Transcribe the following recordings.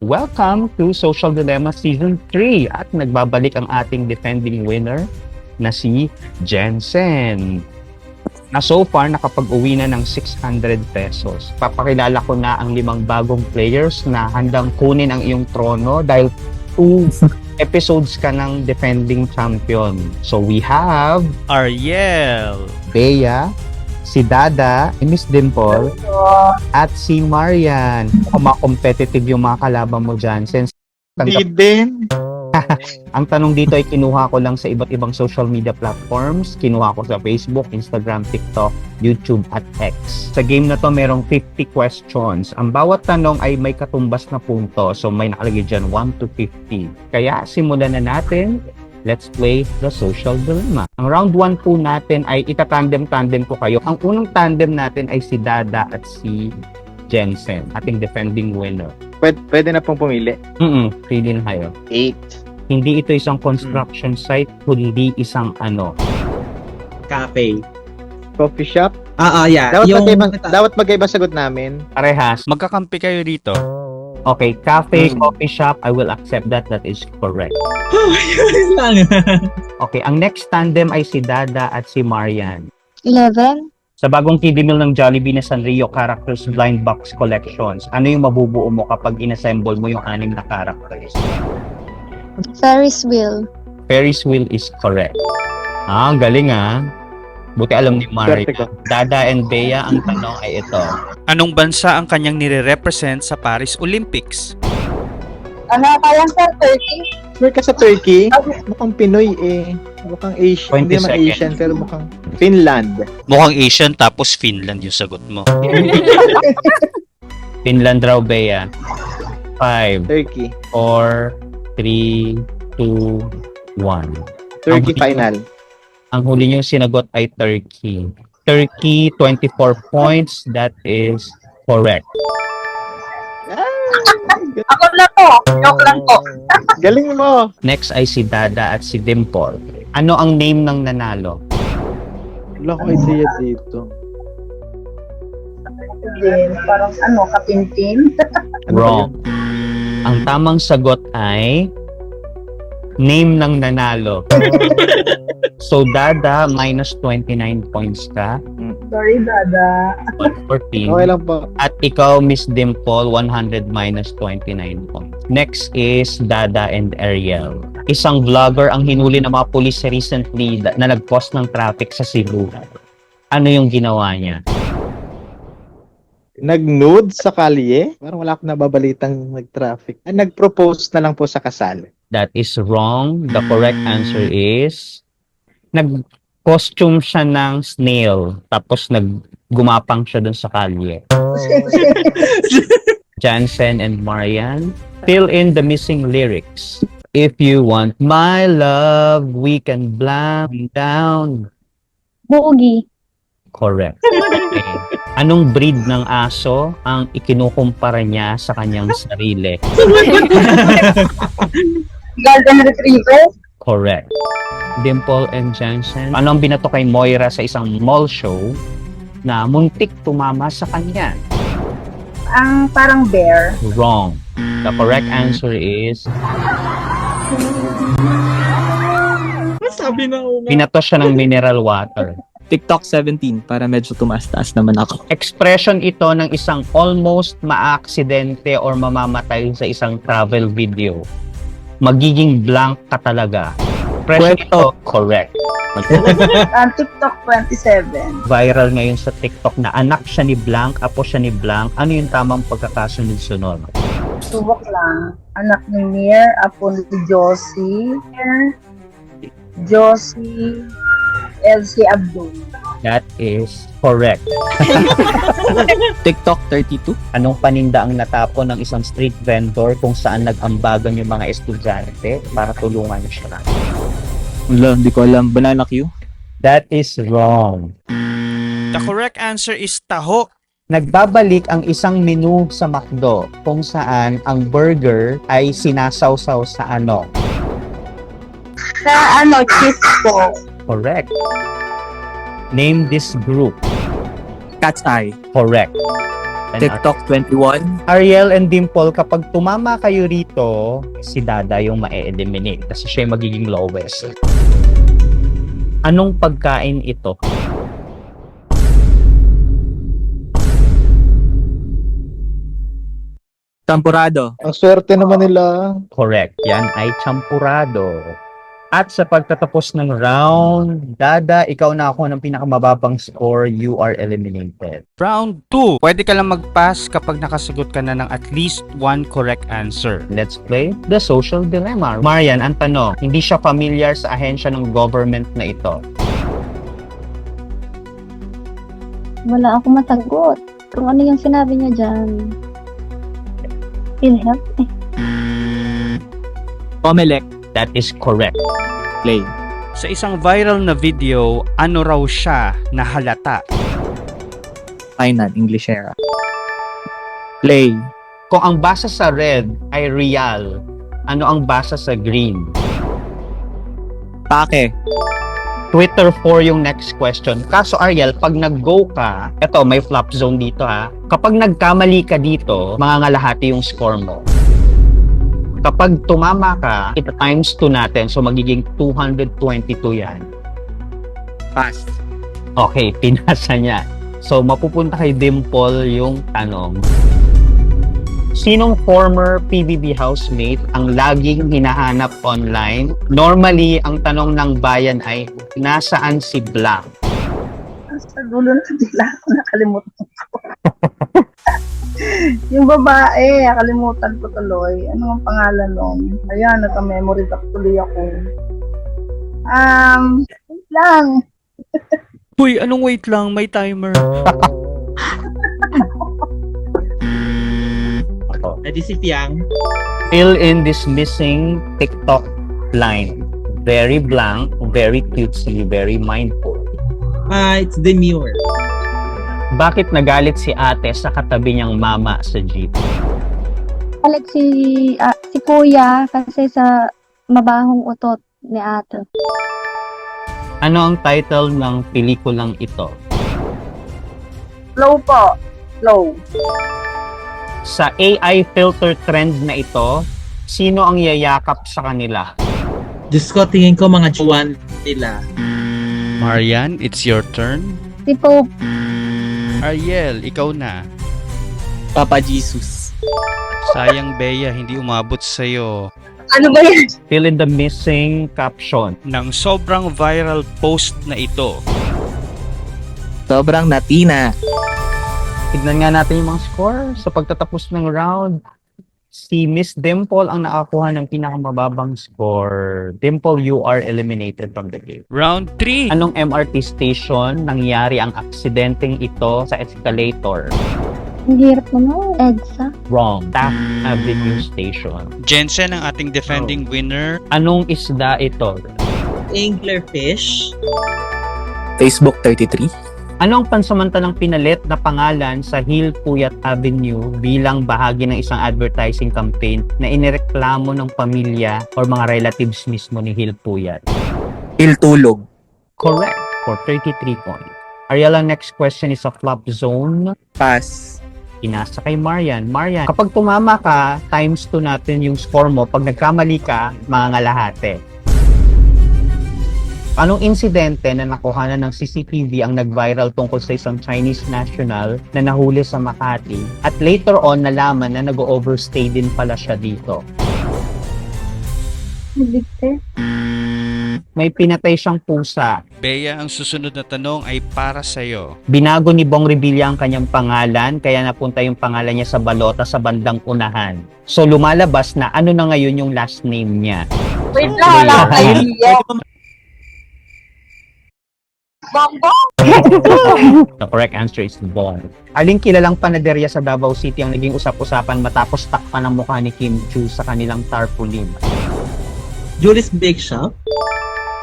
Welcome to Social Dilemma Season 3 at nagbabalik ang ating defending winner na si Jensen. Na so far, nakapag-uwi na ng 600 pesos. Papakilala ko na ang 5 bagong players na handang kunin ang iyong trono dahil 2 episodes ka ng defending champion. So we have Ariel, Bea, si Dada, Miss Dimple, at si Marian. Competitive yung mga kalaban mo dyan. Since Di din. ang tanong dito ay kinuha ko lang sa iba't ibang social media platforms. Kinuha ko sa Facebook, Instagram, TikTok, YouTube, at X. Sa game na to, merong 50 questions. Ang bawat tanong ay may katumbas na punto. So may nakalagay dyan 1 to 50. Kaya simulan na natin. Let's play the Social Dilemma. Ang round 1 po natin ay itatandem-tandem ko kayo. Ang unang tandem natin ay si Dada at si Jensen, ating defending winner. Pwede na pong pumili. Pili na kayo. 8. Hindi ito isang construction site, kundi isang Cafe. Coffee shop. Yeah. Dapat magkaiba sagot namin. parehas. magkakampi kayo dito. Okay, cafe, coffee shop, I will accept that. That is correct. Yun lang. Okay, ang next tandem ay si Dada at si Marian. 11, Sa bagong kiddie meal ng Jollibee na Sanrio Characters Blind Box Collections, ano yung mabubuo mo kapag inassemble mo yung 6 na characters? Ferris wheel, Ferris wheel is correct. Ang galing Buti alam ni Marian. Swerte ko. Dada and Bea, ang tanong ay ito. Anong bansa ang kanyang nire-represent sa Paris Olympics? kayang sa Turkey, Swear ka sa Turkey? Mukhang Pinoy eh. Mukhang Asian. 20 Hindi naman seconds. Asian, pero mukhang Finland. Mukhang Asian tapos Finland yung sagot mo. Finland raw, Bea. 5, Turkey. 4, 3, 2, 1. Turkey Ang- final. Ang huli niyong sinagot ay Turkey. Turkey, 24 points. That is correct. ako na po, joke lang po. Galing mo. Next ay si Dada at si Dimple. Ano ang name ng nanalo? Wala ko idea dito. Parang kapintin. Wrong. Ang tamang sagot ay name ng nanalo. So Dada, minus 29 points ka. Sorry, Dada. 114. Okay lang po. At ikaw, Miss Dimple, 100 minus 29 points. Next is Dada and Ariel. Isang vlogger ang hinuli ng mga pulis recently na nag-cause ng traffic sa Cebu. Ano yung ginawa niya? Nag-nude sa kalye. Parang wala akong nababalitang nag-traffic. Nag-propose na lang po sa kasal. That is wrong. The correct answer is nag-costume siya ng snail tapos gumapang siya dun sa kalye. Jansen and Marian, fill in the missing lyrics. If you want my love, we can blank down. Boogie, Correct. Okay. Anong breed ng aso ang ikinukumpara niya sa kanyang sarili? Golden Retriever, Correct. Dimple and Jansen, anong binato kay Moira sa isang mall show na muntik tumama sa kanya? ang parang bear. Wrong. The correct answer is Sabi na una. binato siya ng mineral water. TikTok 17 para medyo tumaas-taas naman ako. Expression ito ng isang almost maaksidente or mamamatay sa isang travel video. Magiging blank ka talaga. Expression ito, correct. TikTok 27. Viral ngayon sa TikTok na anak siya ni Blank, apo siya ni Blank. Ano yung tamang pagkakasunod-sunod? Subok lang. Anak ni Mir, apo ni Josie. Josie, Elsie Abdul. That is correct. TikTok 32. Anong paninda ang natapon ng isang street vendor kung saan nag-ambagan yung mga estudyante para tulungan siya? Wala, hindi ko alam. Banana Q. That is wrong. The correct answer is taho. Nagbabalik ang isang menu sa McDo kung saan ang burger ay sinasawsaw sa ano? Sa cheese po. Correct. Name this group. Cat's Eye. Correct. TikTok 21. Ariel and Dimple, kapag tumama kayo rito, si Dada yung ma-eliminate kasi siya yung magiging lowest. Anong pagkain ito? Tampurado. Ang swerte naman nila. Correct. Yan ay champurado. At sa pagtatapos ng round, Dada, ikaw na ako ng pinakamababang score. You are eliminated. Round 2. Pwede ka lang mag-pass kapag nakasagot ka na ng at least one correct answer. Let's play the social dilemma. Marian, ang tanong, hindi siya familiar sa ahensya ng government na ito. Wala ako matagot. Kung ano yung sinabi niya dyan. PhilHealth eh. Comelec. That is correct. Play. Sa isang viral na video, ano raw siya na halata? Kainan. Englishera. Play. Kung ang basa sa red ay real, ano ang basa sa green? Pake. Twitter for yung next question. Kaso Ariel, pag nag-go ka, eto may flop zone dito ha. Kapag nagkamali ka dito, mangangalahati yung score mo. Kapag tumama ka, ito times 2 natin. So magiging 222 yan. Pass. Okay, pinasa niya. So mapupunta kay Dimple yung tanong. Sinong former PBB housemate ang laging hinahanap online? Normally, ang tanong ng bayan ay, nasaan si Blanc? Sa dulo na bigla ako nakalimutan ko. Yung babae, nakalimutan ko tuloy. Ano ang pangalan nun? Ayan, nagka-memory back tuloy ako. Wait lang. Uy, anong wait lang? May timer. Edi si Fiang. Fill in this missing TikTok line. Very blank, very cutesy, very mindful. It's demure. Bakit nagalit si ate sa katabi niyang mama sa jeep? Alex si kuya kasi sa mabahong utot ni ate. Ano ang title ng pelikulang ito? Flow po. Flow. Sa AI filter trend na ito, sino ang yayakap sa kanila? Diyos ko, tingin ko mga juwan nila. Marian, it's your turn. Si Pope. Ariel, ikaw na. Papa Jesus. Sayang Bea, hindi umabot sa'yo. Ano ba yan? Fill in the missing caption. Nang sobrang viral post na ito, Sobrang natina. Tignan nga natin yung mga score sa pagtatapos ng round. Si Miss Dimple ang nakakuha ng pinakamababang score. Dimple, you are eliminated from the game. round 3. Anong MRT station nangyari ang aksidenteng ito sa escalator? Ang hirap naman. EDSA. Wrong. Taft Avenue Station. Jensen ang ating defending winner. Anong isda ito? Anglerfish. Facebook 33. Anong pansamantalang pinalit na pangalan sa Hill Puyat Avenue bilang bahagi ng isang advertising campaign na inireklamo ng pamilya or mga relatives mismo ni Hill Puyat? Iltulog. Correct for 33 points. Ariela, next question is a flop zone. Pass. Inasa kay Marian. Marian, kapag tumama ka, times 2 natin yung score mo. Pag nagkamali ka, mangangalahati. Anong insidente na nakuhanan ng CCTV ang nag-viral tungkol sa isang Chinese national na nahuli sa Makati at later on nalaman na nag-overstay din pala siya dito? Nabigte. May pinatay siyang pusa. Bea, ang susunod na tanong ay para sa'yo. Binago ni Bong Revilla ang kanyang pangalan kaya napunta yung pangalan niya sa balota sa bandang unahan. So lumalabas na ano na ngayon yung last name niya. Wait lang, wala akong idea. The correct answer is Bong. Aling kilalang panaderya sa Davao City ang naging usap-usapan matapos takpan ang mukha ni Kim Chu sa kanilang tarpaulin? Julie's Bake Shop.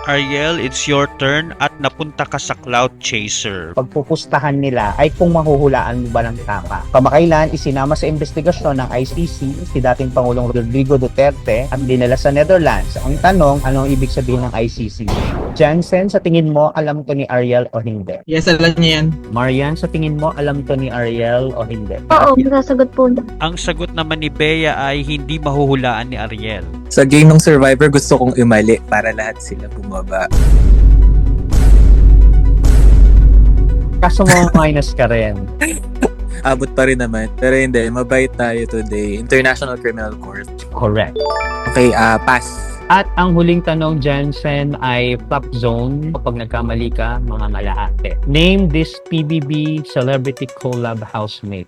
Ariel, it's your turn at napunta ka sa Cloud Chaser. Pagpupustahan nila ay kung mahuhulaan mo ba ng tama. Kamakailan, isinama sa investigasyon ng ICC si dating Pangulong Rodrigo Duterte at dinala sa Netherlands. Ang tanong, ano ang ibig sabihin ng ICC? Jansen, sa tingin mo, alam to ni Ariel o hindi? Yes, alam niya yan. Marian, sa tingin mo, alam to ni Ariel o hindi? Oo, masasagot po niya. Ang sagot naman ni Bea ay hindi mahuhulaan ni Ariel. Sa game ng Survivor, gusto kong imali para lahat sila bumaba. Kaso mo, minus ka rin. Abot pa rin naman. Pero hindi, mabait tayo today. International Criminal Court. Correct. Okay, pass. At ang huling tanong, Jensen, ay flop zone. Kapag nagkamali ka, mga malahate. Name this PBB celebrity collab housemate.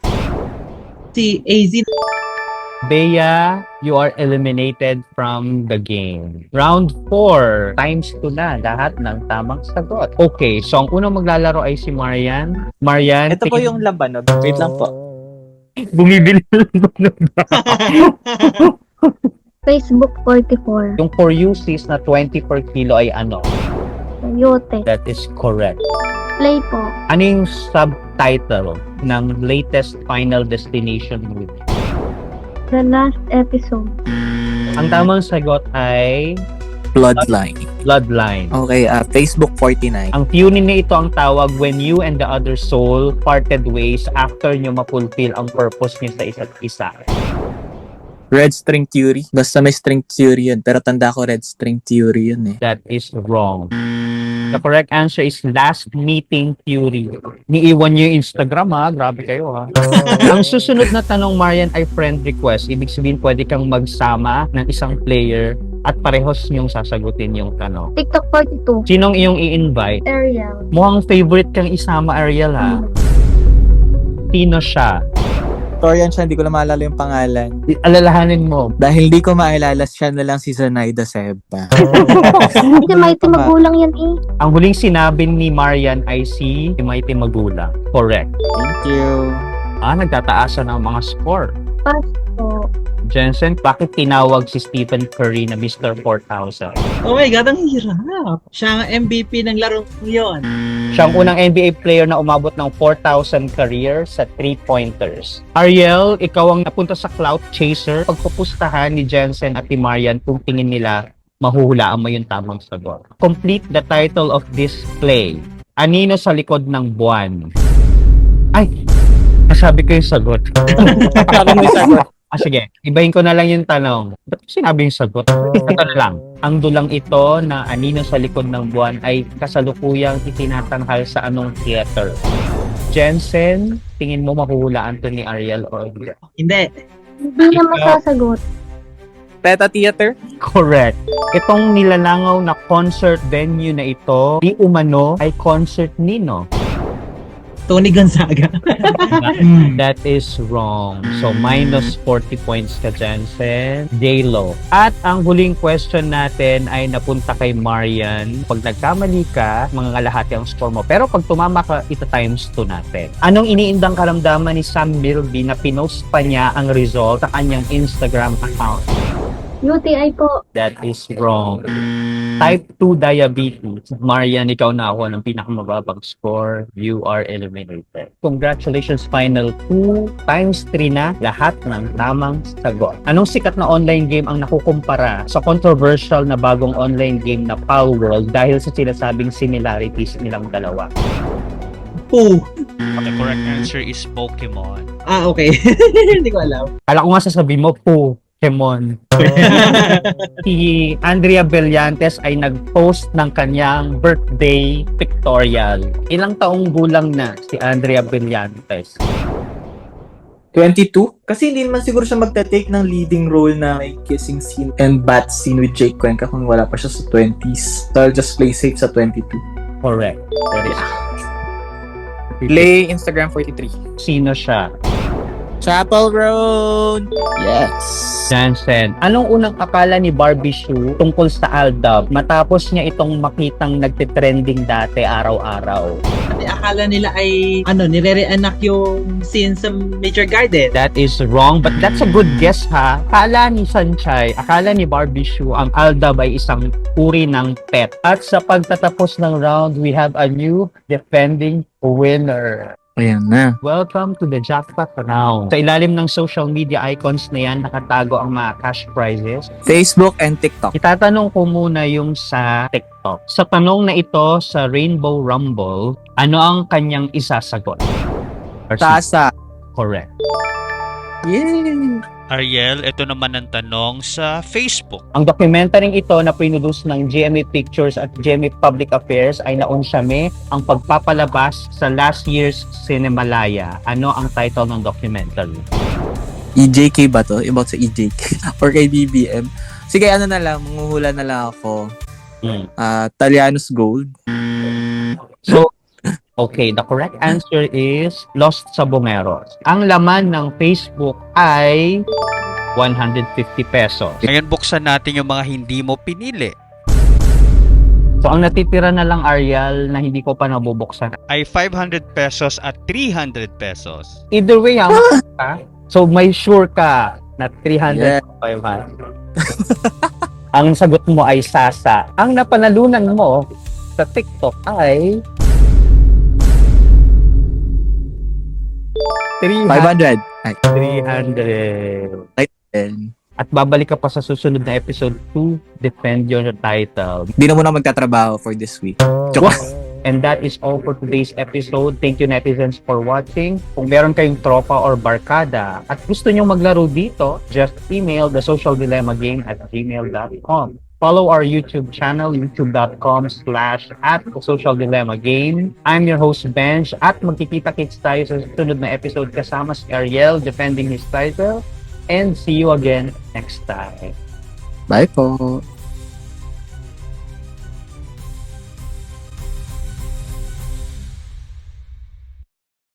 Si AZ. Bea, you are eliminated from the game. Round 4, times 2 na lahat ng tamang sagot. Okay, so ang unang maglalaro ay si Marian. Marian, Ito po yung labanog. Wait lang po. bumibili ng Facebook 44. Yung for you sis na 20 per kilo ay ano? Yote. That is correct. Play po. Ano yung subtitle ng latest Final Destination movie? The last episode. Ang tamang sagot ay Bloodline. Bloodline. Okay, Facebook 49. Ang tuning na ito ang tawag when you and the other soul parted ways after nyo mapulfill ang purpose nyo sa isa't isa. Red String Theory. Basta may string theory yun. Pero tanda ko Red String Theory yun eh. That is wrong. The correct answer is last meeting theory. Niiwan nyo yung Instagram ha. Grabe kayo ha. Ang susunod na tanong, Marian, ay friend request. Ibig sabihin, pwede kang magsama ng isang player at parehos nyong sasagutin yung tanong. TikTok 42. Sinong iyong i-invite? Ariel. Mukhang favorite kang isama, Ariel ha. Sino siya? Torian siya, hindi ko na maalala yung pangalan. Alalahanin mo. Dahil hindi ko maalala, siya na lang si Zenaida Seba. Kasi Mighty magulang yan eh. Ang huling sinabi ni Marian ay si Mighty Magulang. Correct. Thank you. Nagtataasan ang mga score. Pass po. Jensen, bakit tinawag si Stephen Curry na Mr. 4000? Oh my God, ang hirap. Siya ang MVP ng larong yun. Siya ang unang NBA player na umabot ng 4,000 career sa 3-pointers. Ariel, ikaw ang napunta sa Clout Chaser. Pagpupustahan ni Jensen at ni Marian kung tingin nila mahuhulaan mo yung tamang sagot. Complete the title of this play. Anino sa likod ng buwan? Ay, nasabi ko yung sagot. Sabi mo yung sagot. Sige, ibahin ko na lang yung tanong. Ba't ko sinabi yung sagot? Ito na lang. Ang dulang ito na anino sa likod ng buwan ay kasalukuyang itinatanghal sa anong theater? Jensen, tingin mo mahuhulaan to ni Ariel o hindi? Hindi. Hindi na masasagot. Peta Theater? Correct. Itong nilalangaw na concert venue na ito, di umano ay concert nino. Tony Gonzaga. That is wrong. So, minus 40 points ka, Jensen. J-Lo. At ang huling question natin ay napunta kay Marian. Pag nagkamali ka, mga kalahati ang score mo. Pero pag tumama ka, ito times 2 natin. Anong iniindang karamdaman ni Sam Milby na pinost pa niya ang result sa kanyang Instagram account? UTI po. That is wrong. Type 2 diabetes. Marian, ikaw na ako ng pinakamababang score. You are eliminated. Congratulations, final 2 times 3 na lahat ng tamang sagot. Anong sikat na online game ang nakukumpara sa controversial na bagong online game na Pal World dahil sa sinasabing similarities nilang dalawa? Pooh. The correct answer is Pokemon. Okay. Hindi ko alam. Kala ko nga sasabihin mo, Pokemon. Si Andrea Bellantes ay nag-post ng kanyang birthday pictorial. Ilang taong gulang na si Andrea Bellantes? 22? Kasi hindi naman siguro siya magta-take ng leading role na may kissing scene and bat scene with Jake Cuenca kung wala pa siya sa 20s. So I'll just play safe sa 22. Correct. That is. Play Instagram 43. Sino siya? Chapel Road! Yes. Jansen. Anong unang akala ni Barbie Sue tungkol sa Aldab matapos niya itong makitang nagtitrending dati araw-araw? Kasi akala nila ay nire-reenact yung scene sa Nature Garden. That is wrong, but that's a good guess ha. Akala ni Sanchay, akala ni Barbie Sue ang Aldab ay isang uri ng pet. At sa pagtatapos ng round, we have a new defending winner. Ayan na. Welcome to the jackpot round. Sa ilalim ng social media icons na yan, nakatago ang mga cash prizes. Facebook and TikTok. Itatanong ko muna yung sa TikTok. ito. Sa tanong na ito sa Rainbow Rumble, ano ang kanyang isasagot? Sasa. Correct. Yay! Ariel, ito naman ang tanong sa Facebook. Ang documentaryng ito na produce ng GMA Pictures at GMA Public Affairs ay naunsyame ang pagpapalabas sa last year's Cinemalaya. Ano ang title ng documentary? EJK ba to? About sa EJK? Or kay BBM? Sige, ano na lang, manguhula na lang ako. Talianos Gold. So, okay, the correct answer is Lost sa Bungeros. Ang laman ng Facebook ay 150 pesos. Ngayon buksan natin yung mga hindi mo pinili. So, ang natitira na lang, Ariel, na hindi ko pa nabubuksan. Ay 500 pesos at 300 pesos. Either way, ha? So, may sure ka na 300 Yeah. o 500. Ang sagot mo ay Sasa. Ang napanalunan mo sa TikTok ay 500. Ay, 300. and At babalik ka pa sa susunod na episode to defend your title. di na muna magtatrabaho for this week. Joke. And that is all for today's episode. Thank you, netizens, for watching. Kung meron kayong tropa or barkada at gusto nyo maglaro dito, just email thesocialdilemma@gmail.com. Follow our YouTube channel, youtube.com/@thesocialdilemma-game. I'm your host, Benj, at magkikita-kits tayo sa susunod na episode kasama si Ariel defending his title. And see you again next time. Bye po.